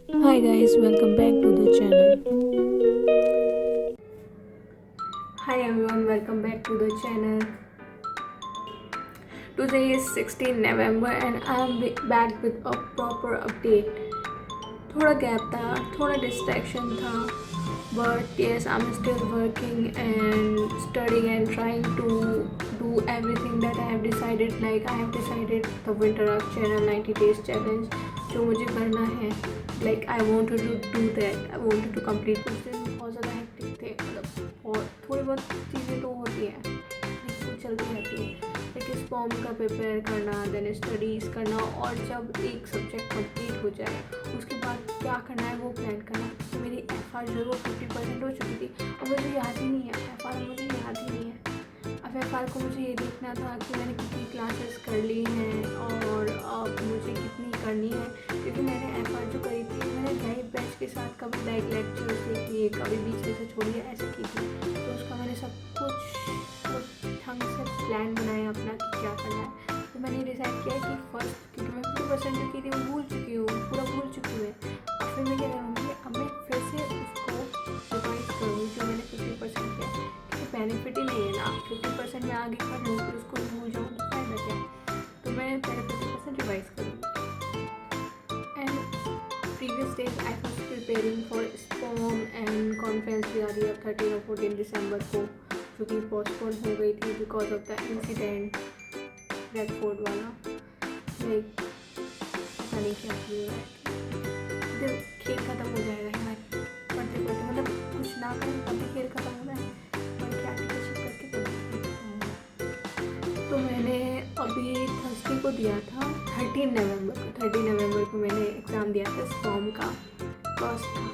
Hi guys, welcome back to the channel. Hi everyone, welcome back to the channel. Today is 16 November and I am back with a proper update. थोड़ा gap था, थोड़ा distraction था, but yes, I'm still working and studying and trying to do everything that I have decided. Like I have decided the Winter Arc Channel 90 Days Challenge जो मुझे करना है. Like I wanted to do that. I wanted to complete. कुछ दिन बहुत ज़्यादा hectic थे, मतलब और थोड़ी बहुत चीज़ें तो होती हैं, लेकिन चलती रहती है. लाइक इस फॉर्म का प्रिपेयर करना, देन स्टडीज़ करना, और जब एक सब्जेक्ट कंप्लीट हो जाए उसके बाद क्या करना है वो प्लान करना. तो मेरी FR जो है वो 50% हो चुकी थी. अब मुझे याद ही नहीं है FR, मुझे याद ही नहीं है. अब FR को मुझे ये देखना था कि मैंने कितनी क्लासेस कर ली हैं और अब मुझे कितनी करनी है, क्योंकि मैंने FR जो करी थी मैंने लाइव बैच के साथ कभी लाइव लेक्चर्स देख लिए, कभी बीच में से छोड़िए ऐसे की थी. तो उसका मैंने सब कुछ ढंग से प्लान बनाया अपना कि क्या करना है. तो मैंने डिसाइड किया कि फर्स्ट, क्योंकि मैं 50% जो की थी वो भूल चुकी हूँ, पूरा भूल चुकी हूँ. अब फिर मैं क्या करूँगी, अब मैं फिर से उसको रिवाइज करूँगी जो मैंने 50% किया, क्योंकि बेनिफिट ही नहीं है ना. 50% में आगे कर लूँ फिर उसको भूल जाऊँ तो फायदा क्या. तो मैं पहले 50% रिवाइज करूँगी. And previous days I was preparing for स्पॉम एंड कॉन्फ्रेंस भी आ रही है 13 और 14 दिसंबर को, जो कि पोस्टपोन हो गई थी because of the incident red fort वाला. लाइक पता नहीं क्या हुआ है. जब खेल ख़त्म हो जाएगा यार, पढ़ते पढ़ते मतलब कुछ ना करें अभी खेल ख़त्म हो जाए और क्या टिकट करके तो खेल खत्म हो जाए. तो मैंने अभी थर्सडे को दिया था 13 नवंबर को. 13 नवंबर को मैंने एग्ज़ाम दिया था स्पॉम का फर्स्ट था.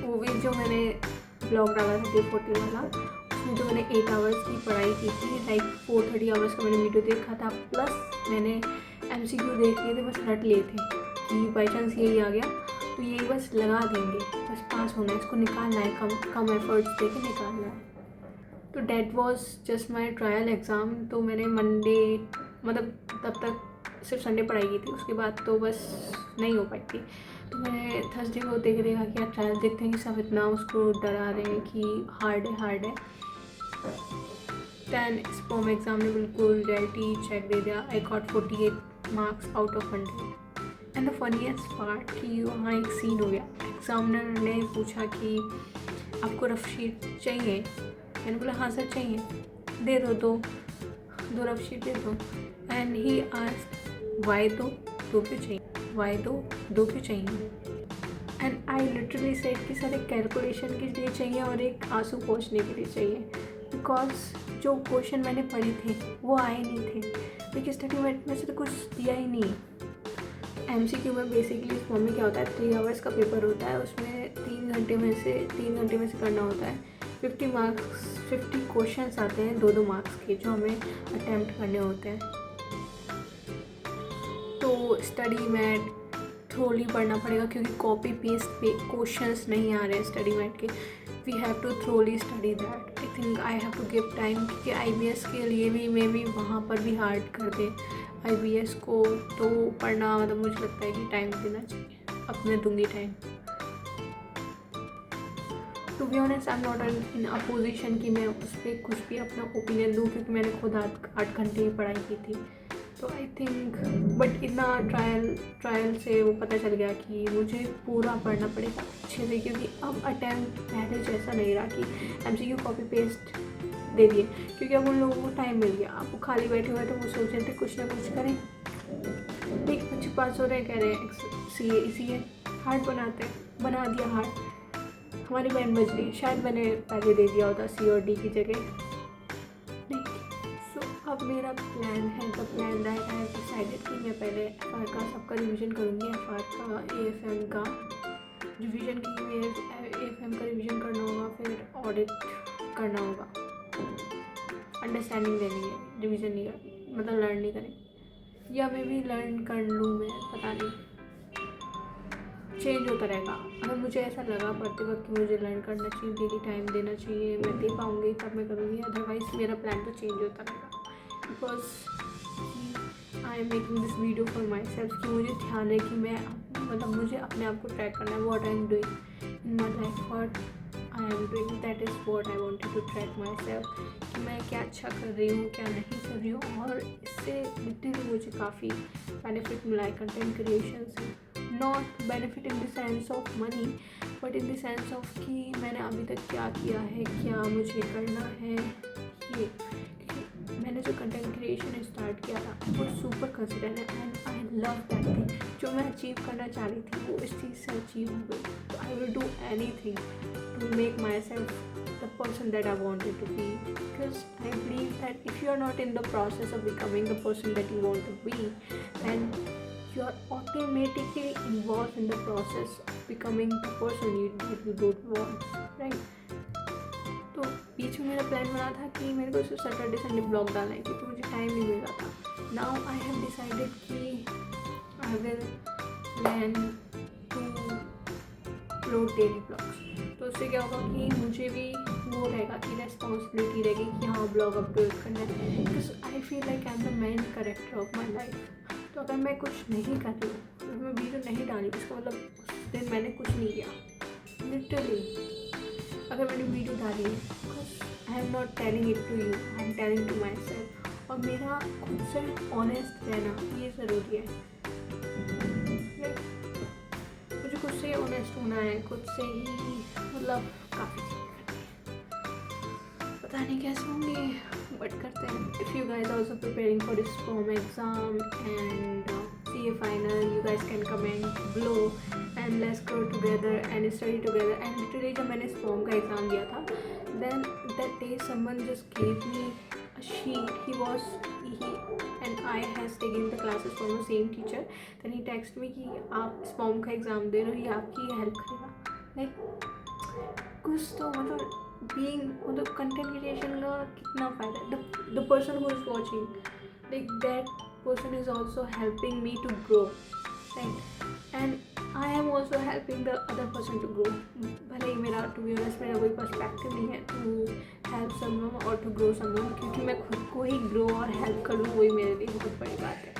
वो भी जो मैंने ब्लॉग डाला था डे 40 वाला, उसमें जो मैंने 8 आवर्स की पढ़ाई की थी, लाइक 430 आवर्स का मैंने वीडियो देखा था, प्लस मैंने MCQ देख लिए थे, बस रट लिए थे कि बाई चांस यही आ गया तो यही बस लगा देंगे, बस पास होना है, इसको निकालना है, कम कम एफर्ट्स दे के निकालना है. तो that was just my trial exam. तो मैंने मंडे, मतलब तब तक सिर्फ संडे पढ़ाई की थी, उसके बाद तो बस नहीं हो पाई थी. तो मैंने थर्सडे को देख रहा कि यार ट्रायल देखते हैं कि सब इतना उसको डरा रहे हैं कि हार्ड है. दैन स्पॉम एग्ज़ाम में बिल्कुल रियलिटी चेक दे दिया. I got 48 marks out of 100. And the funniest part कि वहाँ एक सीन हो गया. एग्ज़ामिनर ने पूछा कि आपको रफ शीट चाहिए. मैंने बोला हाँ सर चाहिए. दे दो दो रफ शीट दे दो. एंड ही आस्क्ड वाई दो क्यों चाहिए, वाई दो क्यों चाहिए. एंड आई लिटरली सेड कि सर एक कैलकुलेशन के लिए चाहिए और एक आंसू पोंछने के लिए चाहिए, बिकॉज जो क्वेश्चन मैंने पढ़े थे वो आए नहीं थे. लेकिन स्टडी में से तो कुछ दिया ही नहीं. MCQ में बेसिकली फॉर्म में क्या होता है, 3 आवर्स का पेपर होता है, उसमें 3 घंटे में से करना होता है. 50 मार्क्स, 50 क्वेश्चंस आते हैं 2-2 मार्क्स के, जो हमें अटैम्प्ट करने होते हैं. तो स्टडी मैट थ्रोली पढ़ना पड़ेगा, क्योंकि कॉपी पेस्ट पे क्वेश्चंस नहीं आ रहे हैं स्टडी मैट के. We have to thoroughly study that. I think I have to give time, क्योंकि IBS के लिए भी मे बी वहाँ पर भी हार्ड कर दे IBS को. तो पढ़ना मतलब मुझे लगता है कि टाइम देना चाहिए. अब मैं दूंगी time. To be honest I am not in a position कि मैं उस पर कुछ भी अपना ओपिनियन दूँ, क्योंकि मैंने खुद 8 घंटे की पढ़ाई की थी. तो आई थिंक बट इतना ट्रायल से वो पता चल गया कि मुझे पूरा पढ़ना पड़ेगा अच्छे से, क्योंकि अब अटैम्प्ट पहले जैसा नहीं रहा कि MCQ कॉपी पेस्ट दे दिए. क्योंकि अब उन लोगों को टाइम मिल गया. अब वो खाली बैठे हुए तो वो सोच रहे थे कुछ ना कुछ करें. देख बच्चे पास हो रहे कह रहे हैं CA हार्ड बना दिया हार्ड. हमारी बैंड बज रही, शायद मैंने पहले दे दिया होता C और D की जगह. नहीं. सो अब मेरा प्लान है, the plan that I have decided कि मैं पहले FR का सबका रिवीजन करूँगी. FR का, AFM का रिवीजन की, AFM का रिवीजन करना होगा, फिर ऑडिट करना होगा. अंडरस्टैंडिंग देनी है, रिवीजन नहीं करनी, मतलब लर्न नहीं करें, या मैं भी लर्न कर लूँ, मैं पता नहीं, चेंज होता रहेगा. अगर मुझे ऐसा लगा पढ़ते वक्त कि मुझे लर्न करना चाहिए, डेली टाइम देना चाहिए, मैं दे पाऊँगी तब मैं करूँगी. अदरवाइज़ मेरा प्लान तो चेंज होता रहेगा, because I am making this video for my self, कि मुझे ध्यान है कि मैं अपनी मतलब मुझे अपने आप को ट्रैक करना है, what I am doing in my life, what I am doing, that is what I wanted to track myself, कि मैं क्या अच्छा कर रही हूँ, क्या नहीं कर रही हूँ। और इससे लिटरली मुझे काफ़ी बेनिफिट मिला है कंटेंट क्रिएशन से। Not benefit in the sense of money, but in the sense of कि मैंने अभी तक क्या किया है, क्या मुझे करना है। ये मैंने जो कंटेंट क्रिएशन स्टार्ट किया था वो सुपर कंसिडरेट है and I love that thing. जो मैं अचीव करना चाह रही थी वो इस चीज़ से अचीव हो गई। तो I will do anything to make myself the person that I wanted to be, because I believe that if you are not in the process of becoming the person that you want to be, then you are automatically involved in the process of becoming the person that you don't want, right? तो बीच में मेरा plan बना था कि मेरे को सिर्फ Saturday Sunday blog डालना है क्योंकि मुझे टाइम नहीं मिल रहा था। नाउ आई हैव डिसाइडेड कि I will plan to upload daily vlogs. तो उससे क्या होगा कि मुझे भी वो रहेगा कि रेस्पॉन्सिबिलिटी रहेगी कि हाँ ब्लॉग अपलोड करना है, because I feel like I am the main character of my life. तो अगर मैं कुछ नहीं कर रही हूँ, अगर मैं वीडियो नहीं डाली, इसका मतलब उस दिन मैंने कुछ नहीं किया लिटरली। अगर मैंने वीडियो डाली है, because I am not telling it to you, I am telling to myself. और मेरा खुद से ऑनेस्ट रहना ये ज़रूरी है। मुझे खुद से ऑनेस्ट होना है, खुद से ही मतलब काफ़ी पता नहीं कैसे होंगे बट करते हैं। If you guys also preparing for this form exam and CA final, you guys can comment below and let's go together and study together. And literally जब मैंने इस फॉर्म का एग्ज़ाम दिया था, then that day someone just gave me a sheet. He and I has taken the classes from the same teacher. Then he texted me कि आप इस form का एग्ज़ाम दे रहे हो, ये आपकी हेल्प करेगा। लाइक कुछ तो मतलब मतलब कंटेंट क्रिएशन का कितना फ़ायदा। The person who is watching, like that person is also helping me to grow, right? And I am also helping the other person to grow. भले ही मेरा to be honest मेरा कोई पर्सपेक्टिव नहीं है to help someone or to grow someone, क्योंकि मैं खुद को ही grow और help करूँ वही मेरे लिए बहुत बड़ी बात है।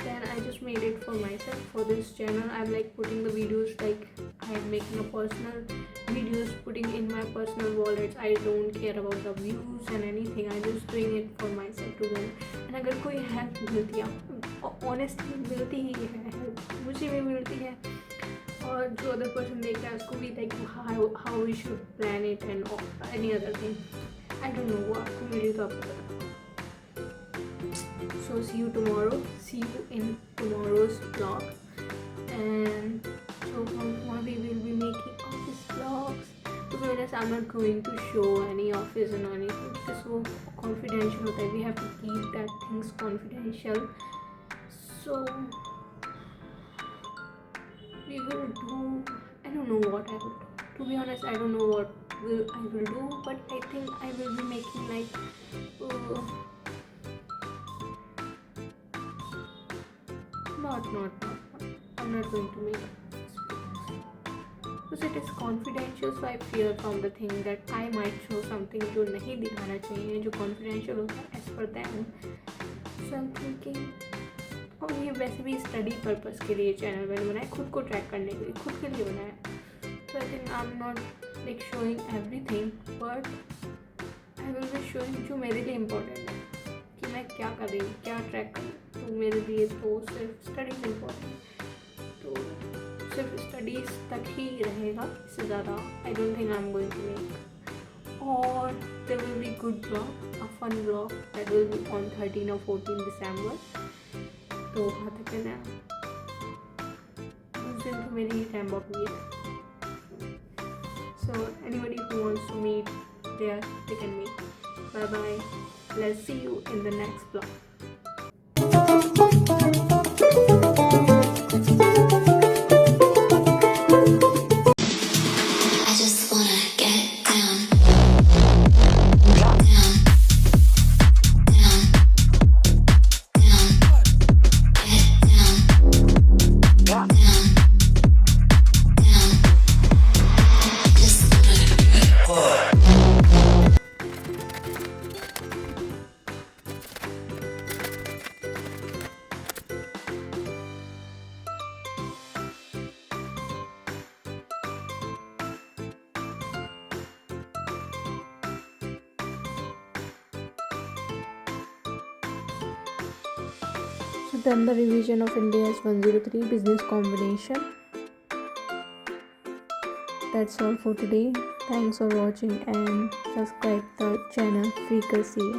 Then I just made it for myself, for this channel. I'm like putting the videos, like I'm making a personal videos, putting in my personal wallets. I don't care about the views and anything. I'm just doing it for myself to win. And अगर कोई help मिलती है, honestly मिलती ही है help, मुझे भी मिलती है और जो अदर पर्सन देख रहा है उसको भी like how we should plan it and any other thing. I don't know, वो आपको मिली तो आपको पता। So see you tomorrow. See you in tomorrow's vlog. And so from tomorrow we will be making office vlogs. To be honest, I'm not going to show any office and anything because वो confidential होता है. We have to keep that things confidential. So we will do. I don't know what I will do. To be honest, I don't know what I will do. But I think I will be making like. Not. I'm not going to make it because it is confidential. So I fear from the thing that I might show something जो नहीं दिखाना चाहिए, जो confidential होता है as per them. So I'm thinking, और ये वैसे भी स्टडी पर्पस के लिए चैनल मैंने बनाया, खुद को ट्रैक करने के लिए, खुद के लिए बनाया। So I think I'm not like showing everything, but I will be showing जो मेरे लिए important है कि मैं क्या कर रही हूँ, क्या ट्रैक कर रही हूँ। तो मेरे लिए तो सिर्फ स्टडीज़ इम्पोर्टेंट, तो सिर्फ स्टडीज़ तक ही रहेगा, इससे ज़्यादा I don't think I am going to make. और there will be good blog, a fun blog that will be on 13 और 14 दिसंबर। तो वहाँ तक है ना, उस दिन तो मेरी टाइम बहुत हुई है। So anybody who wants to meet there they can meet. Bye bye, let's see you in the next vlog. done the revision of India's 103 business combination. That's all for today. Thanks for watching and subscribe the channel Frequency.